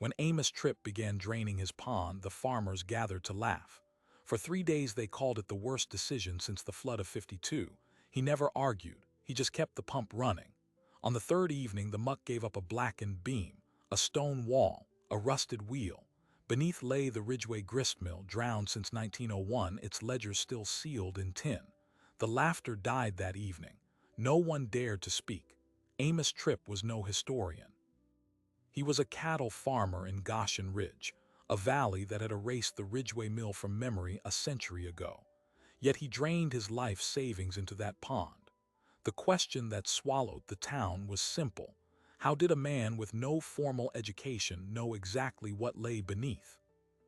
When Amos Tripp began draining his pond, the farmers gathered to laugh. For 3 days they called it the worst decision since the flood of '52. He never argued, he just kept the pump running. On the third evening, the muck gave up a blackened beam, a stone wall, a rusted wheel. Beneath lay the Ridgway gristmill, drowned since 1901, its ledgers still sealed in tin. The laughter died that evening. No one dared to speak. Amos Tripp was no historian. He was a cattle farmer in Goshen Ridge, a valley that had erased the Ridgway Mill from memory a century ago. Yet he drained his life savings into that pond. The question that swallowed the town was simple. How did a man with no formal education know exactly what lay beneath?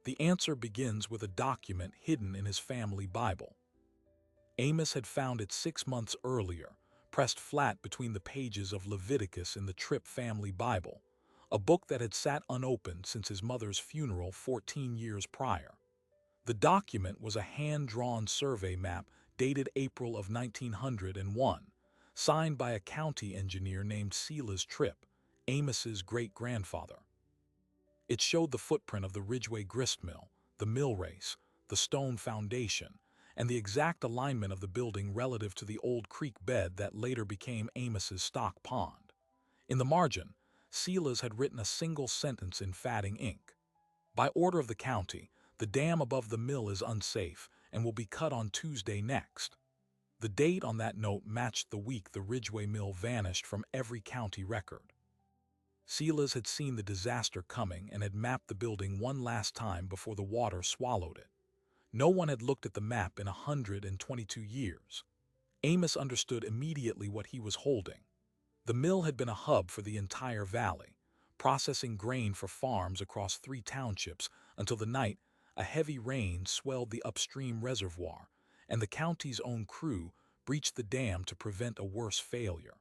The answer begins with a document hidden in his family Bible. Amos had found it 6 months earlier, pressed flat between the pages of Leviticus in the Tripp family Bible, a book that had sat unopened since his mother's funeral 14 years prior. The document was a hand-drawn survey map dated April of 1901, signed by a county engineer named Silas Tripp, Amos's great-grandfather. It showed the footprint of the Ridgway gristmill, the mill race, the stone foundation, and the exact alignment of the building relative to the old creek bed that later became Amos's stock pond. In the margin, Silas had written a single sentence in fatting ink. By order of the county, the dam above the mill is unsafe and will be cut on Tuesday next. The date on that note matched the week the Ridgway Mill vanished from every county record. Silas had seen the disaster coming and had mapped the building one last time before the water swallowed it. No one had looked at the map in 122 years. Amos understood immediately what he was holding. The mill had been a hub for the entire valley, processing grain for farms across 3 townships until the night a heavy rain swelled the upstream reservoir, and the county's own crew breached the dam to prevent a worse failure.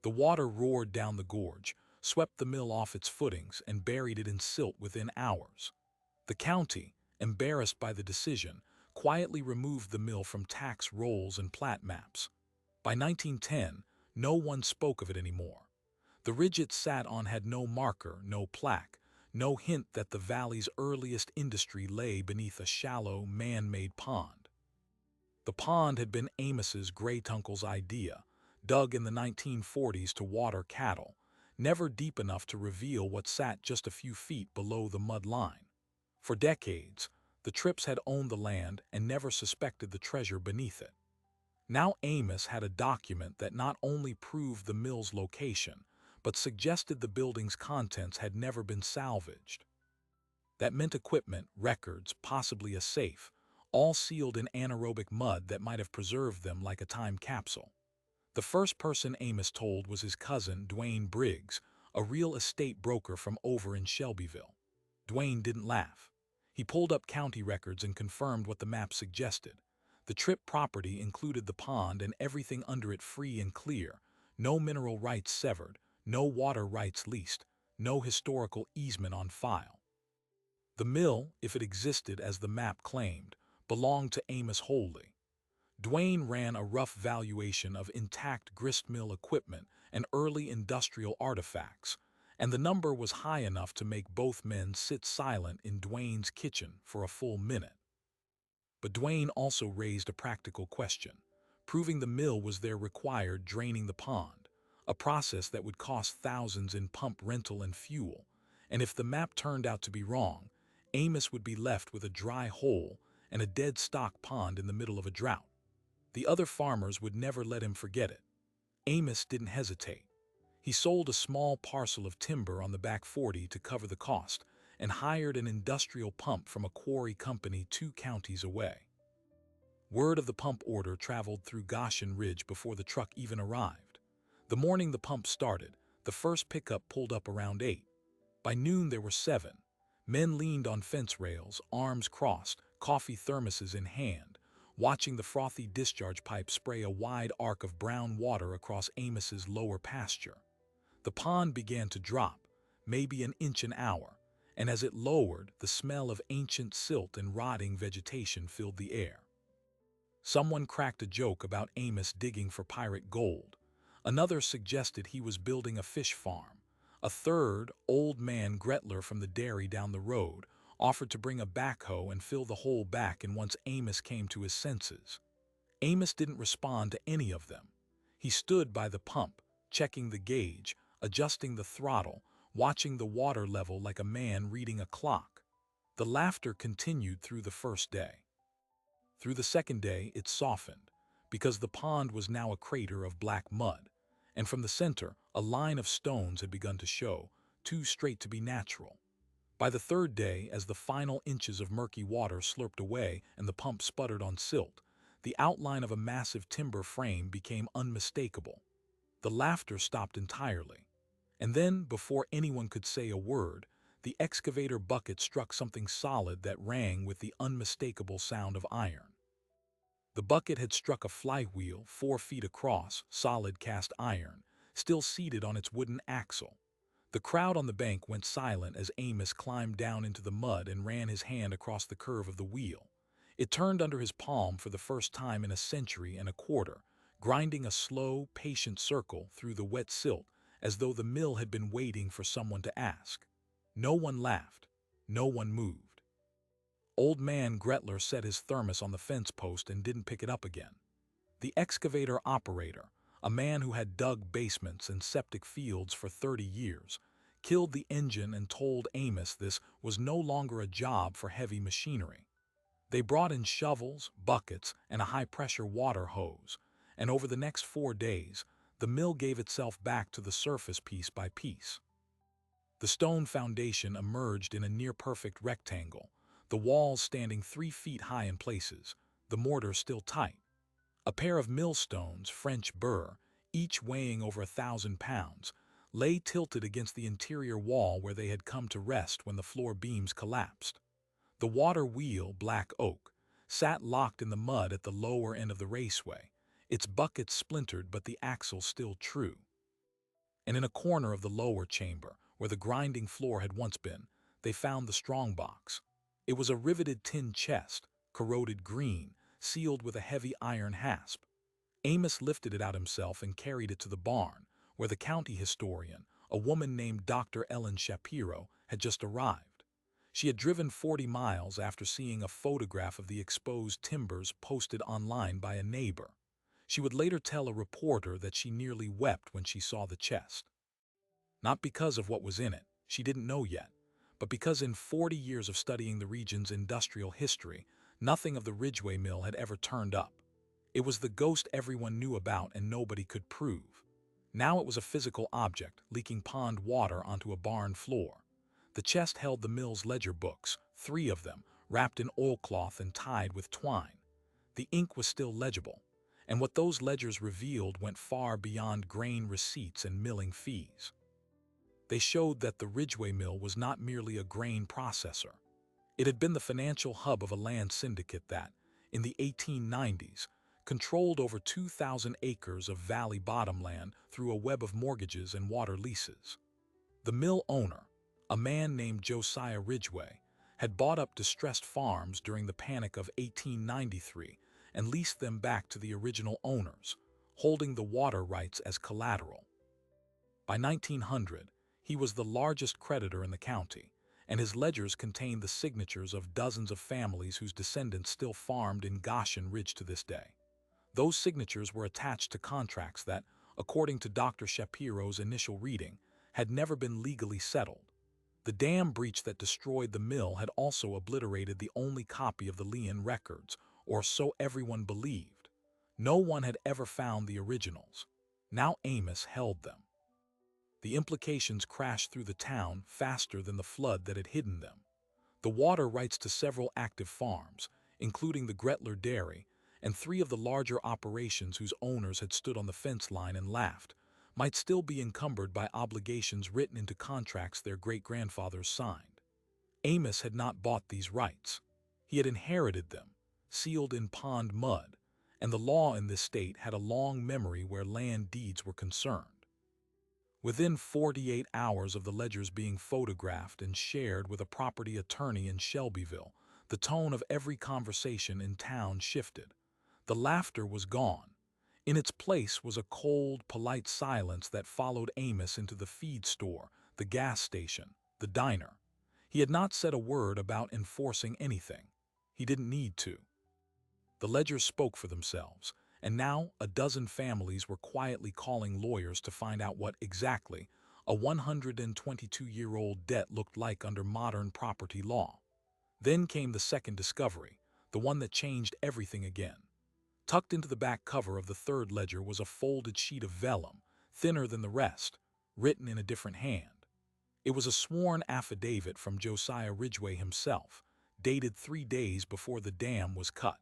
The water roared down the gorge, swept the mill off its footings, and buried it in silt within hours. The county, embarrassed by the decision, quietly removed the mill from tax rolls and plat maps. By 1910, no one spoke of it anymore. The ridge it sat on had no marker, no plaque, no hint that the valley's earliest industry lay beneath a shallow, man-made pond. The pond had been Amos's great-uncle's idea, dug in the 1940s to water cattle, never deep enough to reveal what sat just a few feet below the mud line. For decades, the Tripps had owned the land and never suspected the treasure beneath it. Now Amos had a document that not only proved the mill's location, but suggested the building's contents had never been salvaged. That meant equipment, records, possibly a safe, all sealed in anaerobic mud that might have preserved them like a time capsule. The first person Amos told was his cousin, Dwayne Briggs, a real estate broker from over in Shelbyville. Dwayne didn't laugh. He pulled up county records and confirmed what the map suggested. The Tripp property included the pond and everything under it free and clear, no mineral rights severed, no water rights leased, no historical easement on file. The mill, if it existed as the map claimed, belonged to Amos wholly. Dwayne ran a rough valuation of intact gristmill equipment and early industrial artifacts, and the number was high enough to make both men sit silent in Dwayne's kitchen for a full minute. But Dwayne also raised a practical question. Proving the mill was there required draining the pond, a process that would cost thousands in pump rental and fuel, and if the map turned out to be wrong, Amos would be left with a dry hole and a dead stock pond in the middle of a drought. The other farmers would never let him forget it. Amos didn't hesitate. He sold a small parcel of timber on the back 40 to cover the cost and hired an industrial pump from a quarry company 2 counties away. Word of the pump order traveled through Goshen Ridge before the truck even arrived. The morning the pump started, the first pickup pulled up around 8. By noon there were 7. Men leaned on fence rails, arms crossed, coffee thermoses in hand, watching the frothy discharge pipe spray a wide arc of brown water across Amos's lower pasture. The pond began to drop, maybe an inch an hour, and as it lowered, the smell of ancient silt and rotting vegetation filled the air. Someone cracked a joke about Amos digging for pirate gold. Another suggested he was building a fish farm. A third, old man Gretler from the dairy down the road, offered to bring a backhoe and fill the hole back in once Amos came to his senses. Amos didn't respond to any of them. He stood by the pump, checking the gauge, adjusting the throttle, watching the water level like a man reading a clock. The laughter continued through the first day. Through the second day, it softened, because the pond was now a crater of black mud, and from the center, a line of stones had begun to show, too straight to be natural. By the third day, as the final inches of murky water slurped away and the pump sputtered on silt, the outline of a massive timber frame became unmistakable. The laughter stopped entirely. And then, before anyone could say a word, the excavator bucket struck something solid that rang with the unmistakable sound of iron. The bucket had struck a flywheel 4 feet across, solid cast iron, still seated on its wooden axle. The crowd on the bank went silent as Amos climbed down into the mud and ran his hand across the curve of the wheel. It turned under his palm for the first time in a century and a quarter, grinding a slow, patient circle through the wet silt as though the mill had been waiting for someone to ask. No one laughed. No one moved. Old man Gretler set his thermos on the fence post and didn't pick it up again. The excavator operator, a man who had dug basements and septic fields for 30 years, killed the engine and told Amos this was no longer a job for heavy machinery. They brought in shovels, buckets, and a high-pressure water hose, and over the next 4 days, the mill gave itself back to the surface piece by piece. The stone foundation emerged in a near-perfect rectangle, the walls standing 3 feet high in places, the mortar still tight. A pair of millstones, French burr, each weighing over 1,000 pounds, lay tilted against the interior wall where they had come to rest when the floor beams collapsed. The water wheel, black oak, sat locked in the mud at the lower end of the raceway, its bucket splintered but the axle still true. And in a corner of the lower chamber, where the grinding floor had once been, they found the strongbox. It was a riveted tin chest, corroded green, sealed with a heavy iron hasp. Amos lifted it out himself and carried it to the barn, where the county historian, a woman named Dr. Ellen Shapiro, had just arrived. She had driven 40 miles after seeing a photograph of the exposed timbers posted online by a neighbor. She would later tell a reporter that she nearly wept when she saw the chest. Not because of what was in it, she didn't know yet, but because in 40 years of studying the region's industrial history, nothing of the Ridgway Mill had ever turned up. It was the ghost everyone knew about and nobody could prove. Now it was a physical object, leaking pond water onto a barn floor. The chest held the mill's ledger books, 3 of them, wrapped in oilcloth and tied with twine. The ink was still legible, and what those ledgers revealed went far beyond grain receipts and milling fees. They showed that the Ridgway Mill was not merely a grain processor. It had been the financial hub of a land syndicate that, in the 1890s, controlled over 2,000 acres of valley bottomland through a web of mortgages and water leases. The mill owner, a man named Josiah Ridgway, had bought up distressed farms during the Panic of 1893 and leased them back to the original owners, holding the water rights as collateral. By 1900, he was the largest creditor in the county, and his ledgers contained the signatures of dozens of families whose descendants still farmed in Goshen Ridge to this day. Those signatures were attached to contracts that, according to Dr. Shapiro's initial reading, had never been legally settled. The dam breach that destroyed the mill had also obliterated the only copy of the Leon records, or so everyone believed. No one had ever found the originals. Now Amos held them. The implications crashed through the town faster than the flood that had hidden them. The water rights to several active farms, including the Gretler Dairy, and 3 of the larger operations whose owners had stood on the fence line and laughed, might still be encumbered by obligations written into contracts their great-grandfathers signed. Amos had not bought these rights. He had inherited them, sealed in pond mud, and the law in this state had a long memory where land deeds were concerned. Within 48 hours of the ledgers being photographed and shared with a property attorney in Shelbyville, the tone of every conversation in town shifted. The laughter was gone. In its place was a cold, polite silence that followed Amos into the feed store, the gas station, the diner. He had not said a word about enforcing anything. He didn't need to. The ledgers spoke for themselves, and now a dozen families were quietly calling lawyers to find out what exactly a 122-year-old debt looked like under modern property law. Then came the second discovery, the one that changed everything again. Tucked into the back cover of the third ledger was a folded sheet of vellum, thinner than the rest, written in a different hand. It was a sworn affidavit from Josiah Ridgway himself, dated 3 days before the dam was cut.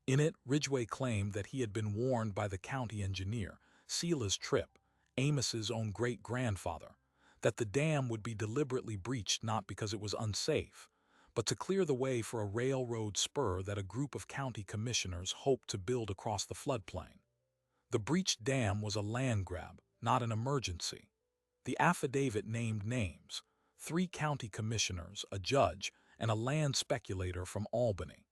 In it, Ridgway claimed that he had been warned by the county engineer, Silas Tripp, Amos's own great-grandfather, that the dam would be deliberately breached not because it was unsafe, but to clear the way for a railroad spur that a group of county commissioners hoped to build across the floodplain. The breached dam was a land grab, not an emergency. The affidavit named names: 3 county commissioners, a judge, and a land speculator from Albany.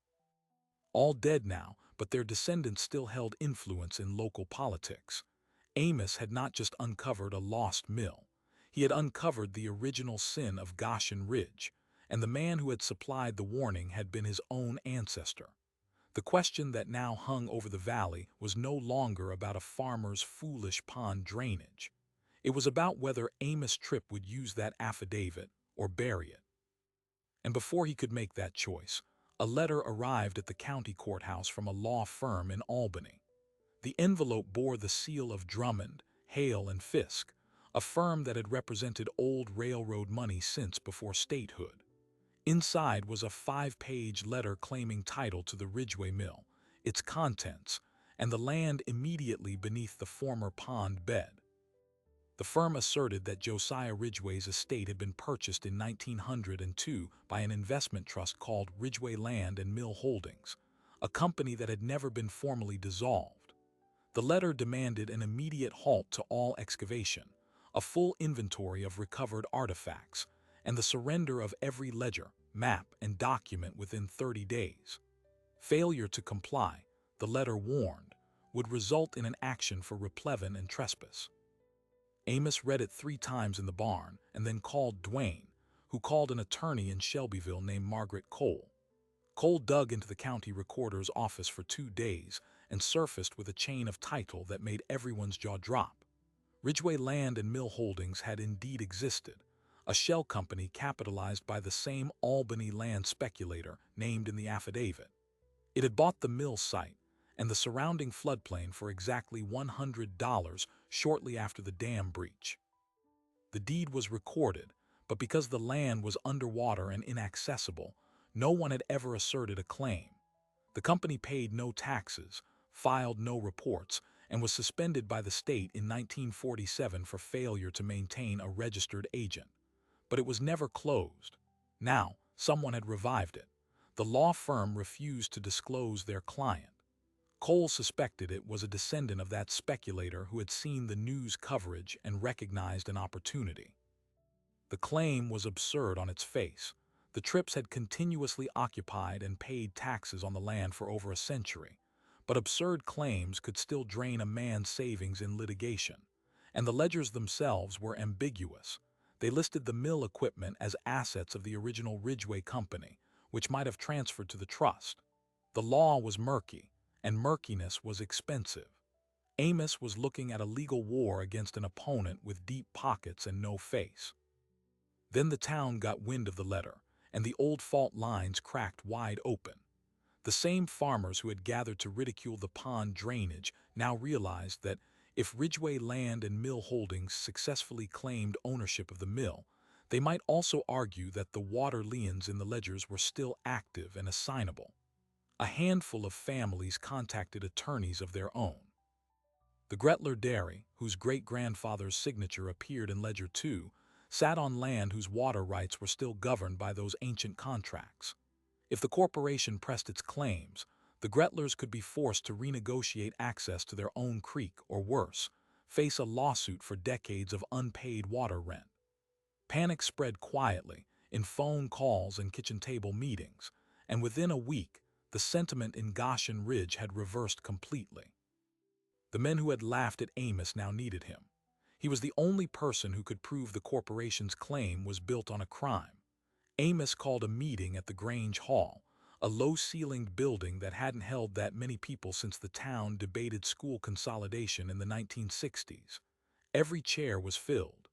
All dead now, but their descendants still held influence in local politics. Amos had not just uncovered a lost mill. He had uncovered the original sin of Goshen Ridge, and the man who had supplied the warning had been his own ancestor. The question that now hung over the valley was no longer about a farmer's foolish pond drainage. It was about whether Amos Tripp would use that affidavit or bury it. And before he could make that choice, a letter arrived at the county courthouse from a law firm in Albany. The envelope bore the seal of Drummond, Hale, and Fisk, a firm that had represented old railroad money since before statehood. Inside was a 5-page letter claiming title to the Ridgway Mill, its contents, and the land immediately beneath the former pond bed. The firm asserted that Josiah Ridgway's estate had been purchased in 1902 by an investment trust called Ridgway Land and Mill Holdings, a company that had never been formally dissolved. The letter demanded an immediate halt to all excavation, a full inventory of recovered artifacts, and the surrender of every ledger, map, and document within 30 days. Failure to comply, the letter warned, would result in an action for replevin and trespass. Amos read it 3 times in the barn and then called Dwayne, who called an attorney in Shelbyville named Margaret Cole. Cole dug into the county recorder's office for 2 days and surfaced with a chain of title that made everyone's jaw drop. Ridgway Land and Mill Holdings had indeed existed, a shell company capitalized by the same Albany land speculator named in the affidavit. It had bought the mill site and the surrounding floodplain for exactly $100 shortly after the dam breach. The deed was recorded, but because the land was underwater and inaccessible, no one had ever asserted a claim. The company paid no taxes, filed no reports, and was suspended by the state in 1947 for failure to maintain a registered agent. But it was never closed. Now, someone had revived it. The law firm refused to disclose their client. Cole suspected it was a descendant of that speculator who had seen the news coverage and recognized an opportunity. The claim was absurd on its face. The Tripps had continuously occupied and paid taxes on the land for over a century, but absurd claims could still drain a man's savings in litigation, and the ledgers themselves were ambiguous. They listed the mill equipment as assets of the original Ridgway Company, which might have transferred to the trust. The law was murky, and murkiness was expensive. Amos was looking at a legal war against an opponent with deep pockets and no face. Then the town got wind of the letter, and the old fault lines cracked wide open. The same farmers who had gathered to ridicule the pond drainage now realized that if Ridgway Land and Mill Holdings successfully claimed ownership of the mill, they might also argue that the water liens in the ledgers were still active and assignable. A handful of families contacted attorneys of their own. The Gretler Dairy, whose great-grandfather's signature appeared in Ledger 2, sat on land whose water rights were still governed by those ancient contracts. If the corporation pressed its claims, the Gretlers could be forced to renegotiate access to their own creek or worse, face a lawsuit for decades of unpaid water rent. Panic spread quietly, in phone calls and kitchen table meetings, and within a week, the sentiment in Goshen Ridge had reversed completely. The men who had laughed at Amos now needed him. He was the only person who could prove the corporation's claim was built on a crime. Amos called a meeting at the Grange Hall, a low-ceilinged building that hadn't held that many people since the town debated school consolidation in the 1960s. Every chair was filled.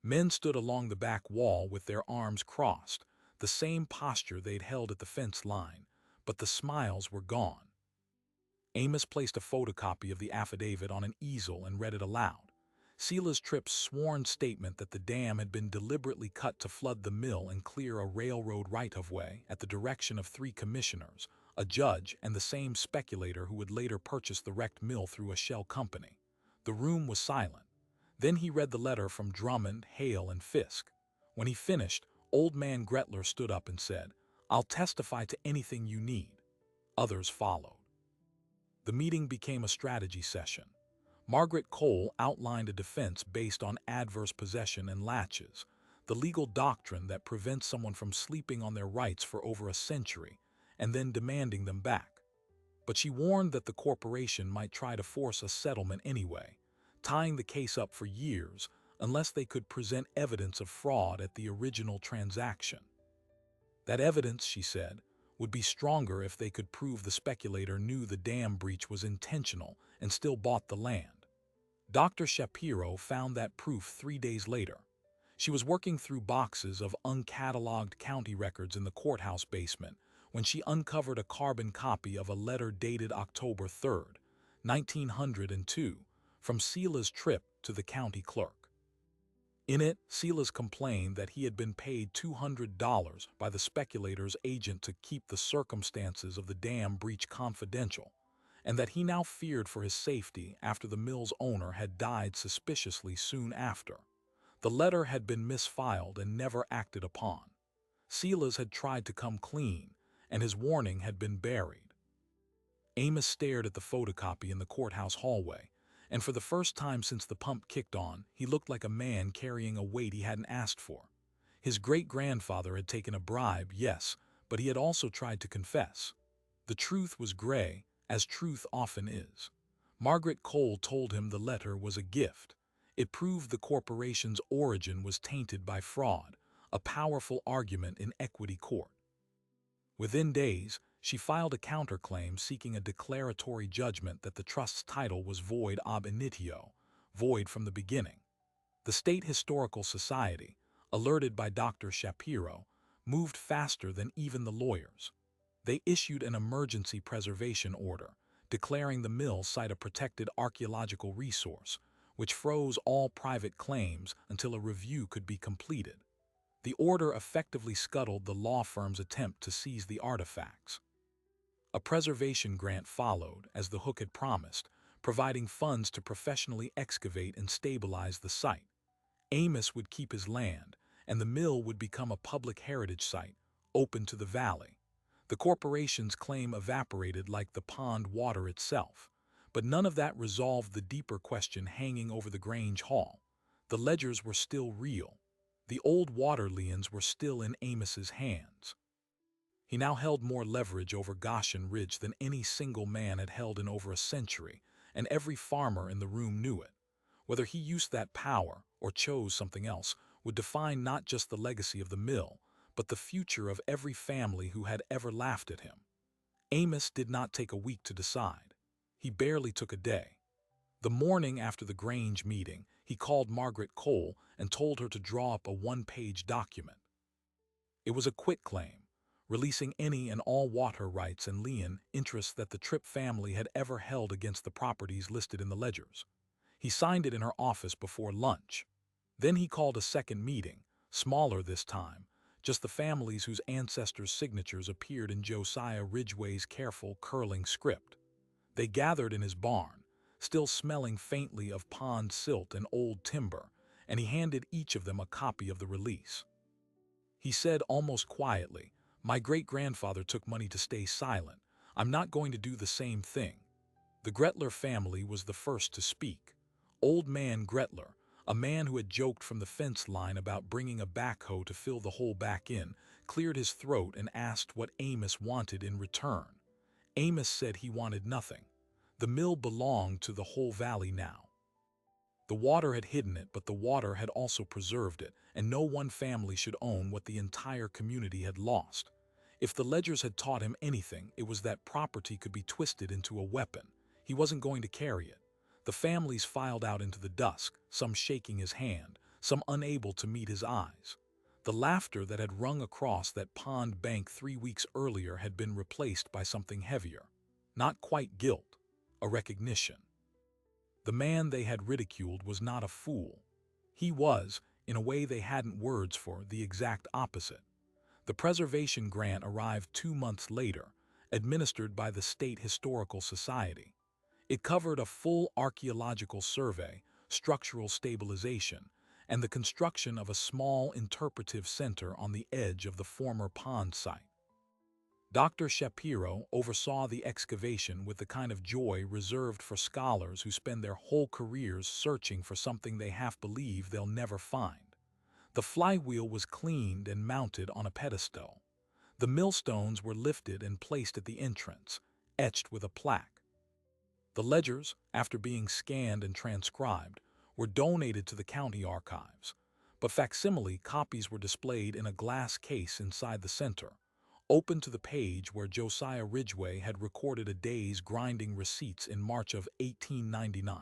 Men stood along the back wall with their arms crossed, the same posture they'd held at the fence line, but the smiles were gone. Amos placed a photocopy of the affidavit on an easel and read it aloud. Silas Tripp's sworn statement that the dam had been deliberately cut to flood the mill and clear a railroad right-of-way at the direction of 3 commissioners, a judge, and the same speculator who would later purchase the wrecked mill through a shell company. The room was silent. Then he read the letter from Drummond, Hale, and Fisk. When he finished, Old Man Gretler stood up and said, "I'll testify to anything you need." Others followed. The meeting became a strategy session. Margaret Cole outlined a defense based on adverse possession and laches, the legal doctrine that prevents someone from sleeping on their rights for over a century and then demanding them back. But she warned that the corporation might try to force a settlement anyway, tying the case up for years unless they could present evidence of fraud at the original transaction. That evidence, she said, would be stronger if they could prove the speculator knew the dam breach was intentional and still bought the land. Dr. Shapiro found that proof 3 days later. She was working through boxes of uncatalogued county records in the courthouse basement when she uncovered a carbon copy of a letter dated October 3, 1902, from Silas Tripp to the county clerk. In it, Silas complained that he had been paid $200 by the speculator's agent to keep the circumstances of the dam breach confidential, and that he now feared for his safety after the mill's owner had died suspiciously soon after. The letter had been misfiled and never acted upon. Silas had tried to come clean, and his warning had been buried. Amos stared at the photocopy in the courthouse hallway, and for the first time since the pump kicked on, he looked like a man carrying a weight he hadn't asked for. His great-grandfather had taken a bribe, yes, but he had also tried to confess. The truth was gray, as truth often is. Margaret Cole told him the letter was a gift. It proved the corporation's origin was tainted by fraud, a powerful argument in equity court. Within days, she filed a counterclaim seeking a declaratory judgment that the trust's title was void ab initio, void from the beginning. The State Historical Society, alerted by Dr. Shapiro, moved faster than even the lawyers. They issued an emergency preservation order, declaring the mill site a protected archaeological resource, which froze all private claims until a review could be completed. The order effectively scuttled the law firm's attempt to seize the artifacts. A preservation grant followed, as the Hook had promised, providing funds to professionally excavate and stabilize the site. Amos would keep his land, and the mill would become a public heritage site, open to the valley. The corporation's claim evaporated like the pond water itself, but none of that resolved the deeper question hanging over the Grange Hall. The ledgers were still real. The old water liens were still in Amos's hands. He now held more leverage over Goshen Ridge than any single man had held in over a century, and every farmer in the room knew it. Whether he used that power or chose something else would define not just the legacy of the mill, but the future of every family who had ever laughed at him. Amos did not take a week to decide. He barely took a day. The morning after the Grange meeting, he called Margaret Cole and told her to draw up a 1-page document. It was a quitclaim, releasing any and all water rights and lien interests that the Tripp family had ever held against the properties listed in the ledgers. He signed it in her office before lunch. Then he called a second meeting, smaller this time, just the families whose ancestors' signatures appeared in Josiah Ridgway's careful, curling script. They gathered in his barn, still smelling faintly of pond silt and old timber, and he handed each of them a copy of the release. He said almost quietly, "My great-grandfather took money to stay silent. I'm not going to do the same thing." The Gretler family was the first to speak. Old Man Gretler, a man who had joked from the fence line about bringing a backhoe to fill the hole back in, cleared his throat and asked what Amos wanted in return. Amos said he wanted nothing. The mill belonged to the whole valley now. The water had hidden it, but the water had also preserved it, and no one family should own what the entire community had lost. If the ledgers had taught him anything, it was that property could be twisted into a weapon. He wasn't going to carry it. The families filed out into the dusk, some shaking his hand, some unable to meet his eyes. The laughter that had rung across that pond bank 3 weeks earlier had been replaced by something heavier. Not quite guilt, a recognition. The man they had ridiculed was not a fool. He was, in a way they hadn't words for, the exact opposite. The preservation grant arrived 2 months later, administered by the State Historical Society. It covered a full archaeological survey, structural stabilization, and the construction of a small interpretive center on the edge of the former pond site. Dr. Shapiro oversaw the excavation with the kind of joy reserved for scholars who spend their whole careers searching for something they half believe they'll never find. The flywheel was cleaned and mounted on a pedestal. The millstones were lifted and placed at the entrance, etched with a plaque. The ledgers, after being scanned and transcribed, were donated to the county archives, but facsimile copies were displayed in a glass case inside the center, open to the page where Josiah Ridgway had recorded a day's grinding receipts in March of 1899.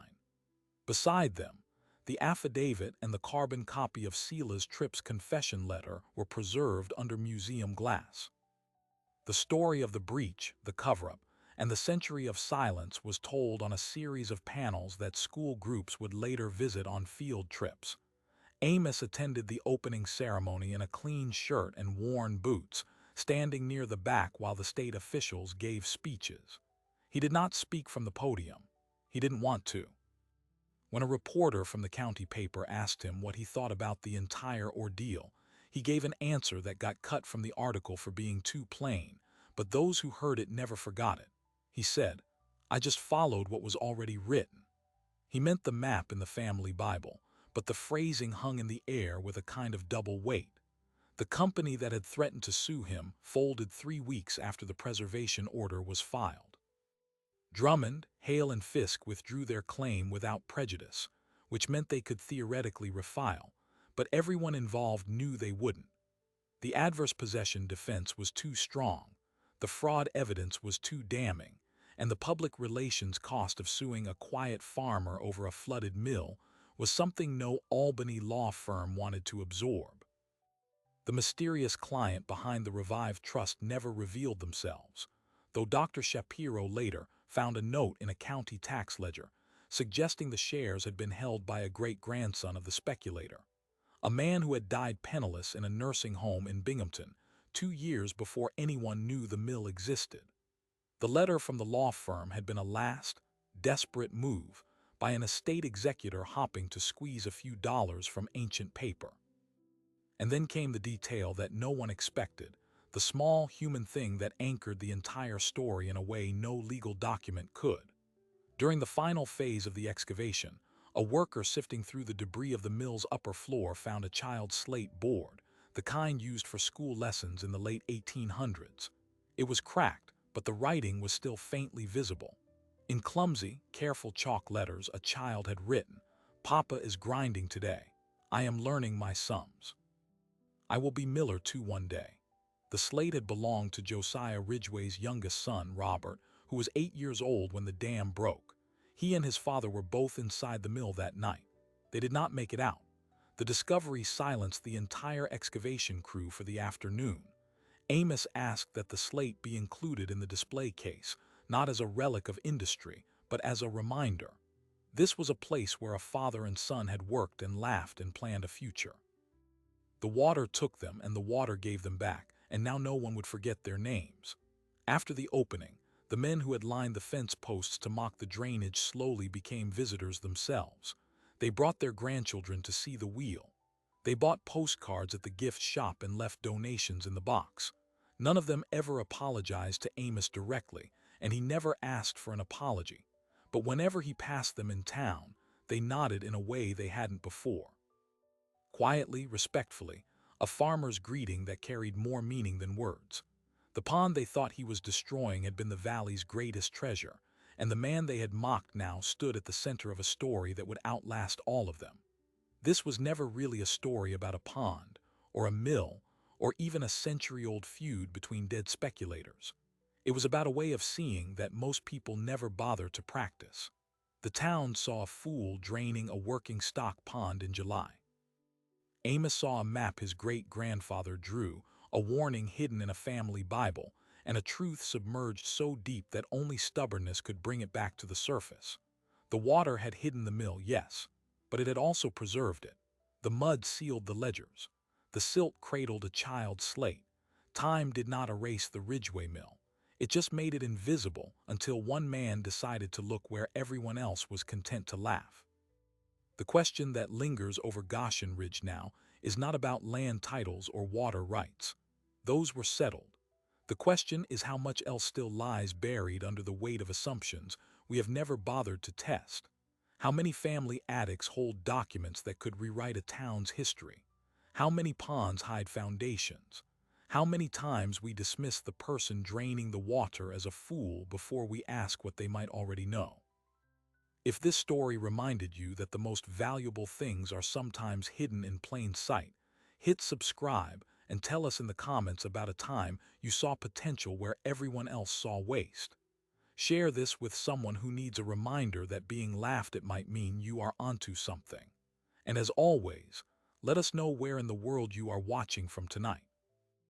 Beside them, the affidavit and the carbon copy of Sela's Tripp's confession letter were preserved under museum glass. The story of the breach, the cover-up, and the century of silence was told on a series of panels that school groups would later visit on field trips. Amos attended the opening ceremony in a clean shirt and worn boots, standing near the back while the state officials gave speeches. He did not speak from the podium. He didn't want to. When a reporter from the county paper asked him what he thought about the entire ordeal, he gave an answer that got cut from the article for being too plain, but those who heard it never forgot it. He said, "I just followed what was already written." He meant the map in the family Bible, but the phrasing hung in the air with a kind of double weight. The company that had threatened to sue him folded 3 weeks after the preservation order was filed. Drummond, Hale, and Fisk withdrew their claim without prejudice, which meant they could theoretically refile, but everyone involved knew they wouldn't. The adverse possession defense was too strong, the fraud evidence was too damning, and the public relations cost of suing a quiet farmer over a flooded mill was something no Albany law firm wanted to absorb. The mysterious client behind the revived trust never revealed themselves, though Dr. Shapiro later found a note in a county tax ledger suggesting the shares had been held by a great-grandson of the speculator, a man who had died penniless in a nursing home in Binghamton 2 years before anyone knew the mill existed. The letter from the law firm had been a last, desperate move by an estate executor hoping to squeeze a few dollars from ancient paper. And then came the detail that no one expected, the small human thing that anchored the entire story in a way no legal document could. During the final phase of the excavation, a worker sifting through the debris of the mill's upper floor found a child's slate board, the kind used for school lessons in the late 1800s. It was cracked, but the writing was still faintly visible. In clumsy, careful chalk letters, a child had written, "Papa is grinding today. I am learning my sums. I will be miller too one day." The slate had belonged to Josiah Ridgway's youngest son, Robert, who was 8 years old when the dam broke. He and his father were both inside the mill that night. They did not make it out. The discovery silenced the entire excavation crew for the afternoon. Amos asked that the slate be included in the display case, not as a relic of industry, but as a reminder. This was a place where a father and son had worked and laughed and planned a future. The water took them and the water gave them back, and now no one would forget their names. After the opening, the men who had lined the fence posts to mock the drainage slowly became visitors themselves. They brought their grandchildren to see the wheel. They bought postcards at the gift shop and left donations in the box. None of them ever apologized to Amos directly, and he never asked for an apology. But whenever he passed them in town, they nodded in a way they hadn't before. Quietly, respectfully, a farmer's greeting that carried more meaning than words. The pond they thought he was destroying had been the valley's greatest treasure, and the man they had mocked now stood at the center of a story that would outlast all of them. This was never really a story about a pond, or a mill, or even a century-old feud between dead speculators. It was about a way of seeing that most people never bother to practice. The town saw a fool draining a working stock pond in July. Amos saw a map his great-grandfather drew, a warning hidden in a family Bible, and a truth submerged so deep that only stubbornness could bring it back to the surface. The water had hidden the mill, yes, but it had also preserved it. The mud sealed the ledgers. The silt cradled a child's slate. Time did not erase the Ridgeway mill. It just made it invisible until one man decided to look where everyone else was content to laugh. The question that lingers over Goshen Ridge now is not about land titles or water rights. Those were settled. The question is how much else still lies buried under the weight of assumptions we have never bothered to test. How many family attics hold documents that could rewrite a town's history? How many ponds hide foundations? How many times we dismiss the person draining the water as a fool before we ask what they might already know? If this story reminded you that the most valuable things are sometimes hidden in plain sight, hit subscribe and tell us in the comments about a time you saw potential where everyone else saw waste. Share this with someone who needs a reminder that being laughed at might mean you are onto something. And as always, let us know where in the world you are watching from tonight.